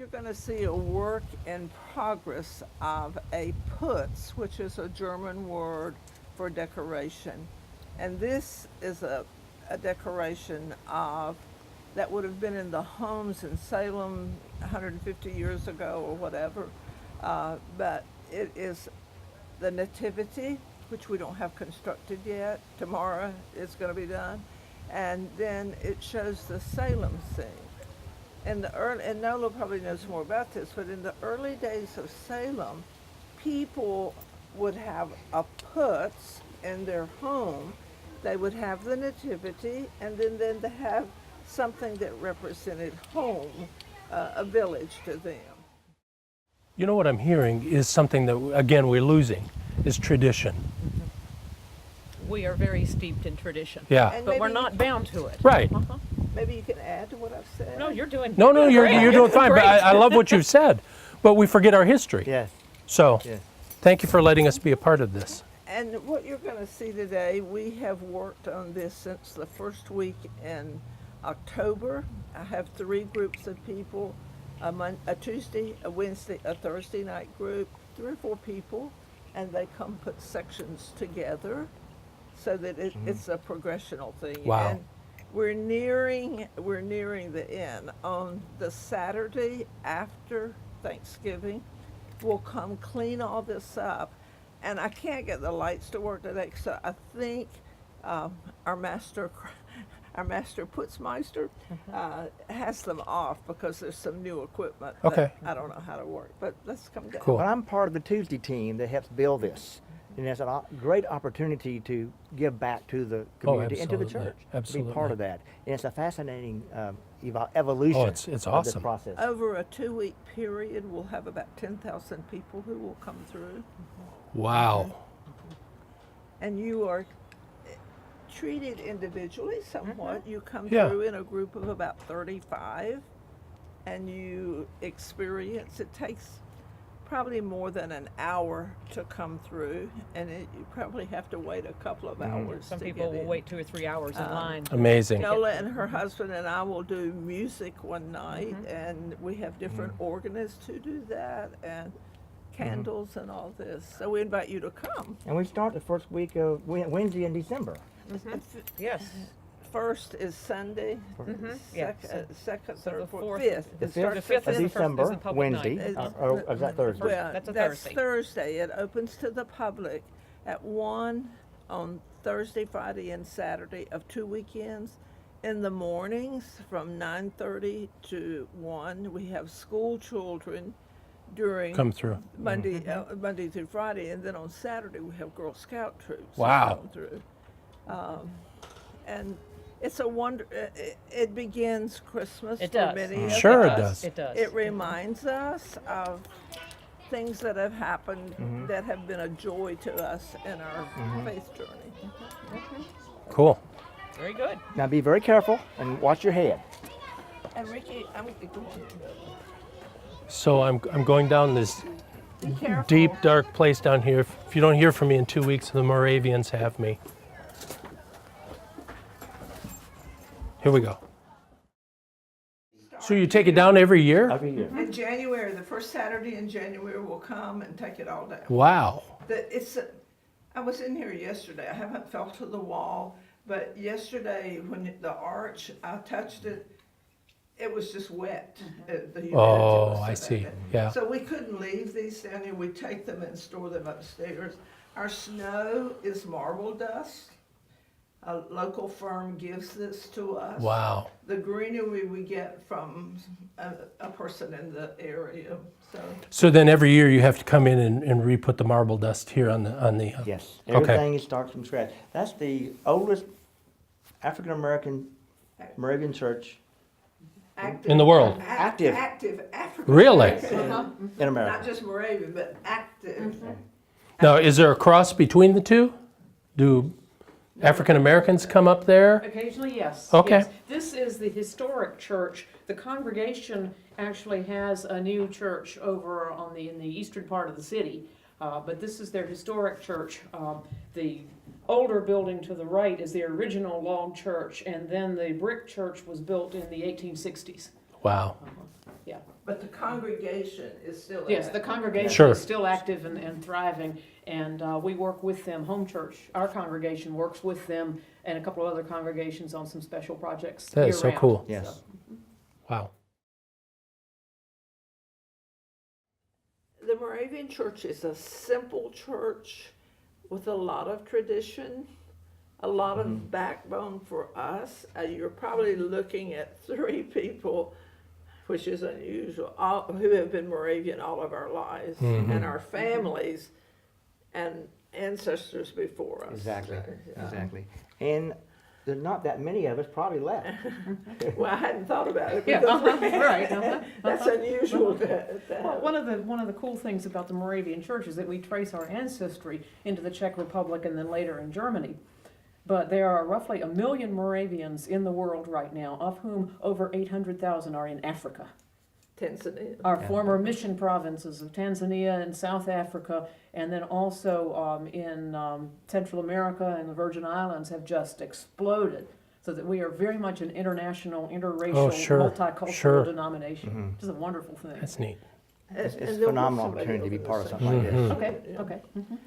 you're going to see a work in progress of a putz, which is a German word for decoration. And this is a decoration of that would have been in the homes in Salem 150 years ago or whatever. But it is the Nativity, which we don't have constructed yet. Tomorrow it's going to be done. And then it shows the Salem scene. And Nola probably knows more about this, but in the early days of Salem, people would have a putz in their home. They would have the Nativity, and then they have something that represented home, a village to them. You know what I'm hearing is something that, again, we're losing, is tradition. We are very steeped in tradition. Yeah. But we're not bound to it. Right. Maybe you can add to what I've said. No, you're doing No, you're great. doing fine, but Great. I love what you've said. But we forget our history. Yes. So, Yes. thank you for letting us be a part of this. And what you're going to see today, we have worked on this since the first week in October. I have 3 groups of people, a Tuesday, a Wednesday, a Thursday night group, 3 or 4 people, and they come put sections together so that it's a progressional thing. Wow. And we're nearing the end. On the Saturday after Thanksgiving, we'll come clean all this up. And I can't get the lights to work today, so I think our master putzmeister has them off because there's some new equipment Okay. that I don't know how to work. But let's come down. Cool. Well, I'm part of the Tuesday team that helps build this. And it's a great opportunity to give back to the community and to the absolutely. church. Absolutely. To be part of that. And it's a fascinating evolution Oh, it's of this awesome. process. Over a 2-week period, we'll have about 10,000 people who will come through. Wow. And you are treated individually somewhat. You come Yeah. through in a group of about 35 and you experience, it takes probably more than an hour to come through, and you probably have to wait a couple of hours. Some to people get will in. wait 2 or 3 hours in line. Amazing. Nola and her husband and I will do music one night, and we have different organists who do that, and candles and all this. So we invite you to come. And we start the first week of Wednesday in December. Yes. First is Sunday, Yeah. second, So third, the fourth, fourth- fifth. The It starts fifth the is the of first- December, is a public Wednesday, night. or is that Thursday? Well, That's a that's Thursday. Thursday. It opens to the public at 1 on Thursday, Friday, and Saturday of 2 weekends. In the mornings from 9:30 to 1, we have school children during Come through. Monday through Friday, and then on Saturday we have Girl Scout troops. who Wow. come through. And it's a wonder. It begins Christmas It for does. many. Sure of it us. does. It does. It reminds us of things that have happened that have been a joy to us in our faith journey. Cool. Very good. Now be very careful and watch your head. And Ricky, So I'm going down this be careful. deep, dark place down here. If you don't hear from me in 2 weeks, the Moravians have me. Here we go. So you take it down every year? Every year. In January, the first Saturday in January, we'll come and take it all down. Wow. I was in here yesterday. I haven't felt to the wall, but yesterday when the arch, I touched it. It was just wet. The humidity Oh, was so I see. bad. Yeah. So we couldn't leave these down here. We take them and store them upstairs. Our snow is marble dust. A local firm gives this to us. Wow. The greenery we get from a person in the area. So then every year you have to come in and re-put the marble dust here on the. Yes. Okay. Everything starts from scratch. That's the oldest African American Moravian church Active, In the world. Active. Active African. Really? in America. Not just Moravian, but active. Now, is there a cross between the two? Do African Americans come up there? Occasionally, yes. Okay. Yes. This is the historic church. The congregation actually has a new church over in the eastern part of the city, but this is their historic church. The older building to the right is the original log church, and then the brick church was built in the 1860s. Wow. Yeah. But the congregation is still. Yes, the active. congregation Sure. is still active and thriving, and we work with them. Home Church, our congregation works with them and a couple of other congregations on some special projects That is so year-round. cool. Yes. Wow. The Moravian Church is a simple church with a lot of tradition, a lot of backbone for us. You're probably looking at 3 people, which is unusual, who have been Moravian all of our lives, and our families and ancestors before us. Exactly, So, exactly. And there's not that many of us probably left. Well, I hadn't thought about it. Yeah, because right. That's unusual to Well, have. one of the cool things about the Moravian Church is that we trace our ancestry into the Czech Republic and then later in Germany. But there are roughly 1 million Moravians in the world right now, of whom over 800,000 are in Africa. Tanzania. Our former mission provinces of Tanzania and South Africa, and then also in Central America and the Virgin Islands have just exploded. So that we are very much an international, interracial, sure, multicultural sure. denomination, which is a wonderful thing. That's neat. It's And a there'll phenomenal somebody opportunity to be over part of there something like this. Okay, okay.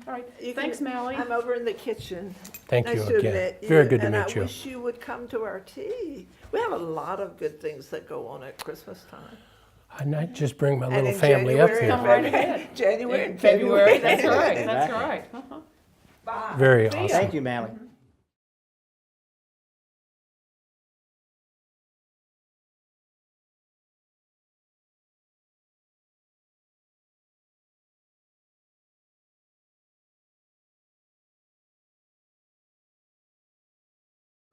All right. You Thanks, can- Mally. I'm over in the kitchen. Thank Nice you to again. meet you, Very good to and meet I you. wish you would come to our tea. We have a lot of good things that go on at Christmas time. I might just bring my And little in family up January here. Come right ahead. January In and February, February. that's right, that's Exactly. right. Bye. Very See ya. awesome. Thank you, Mally.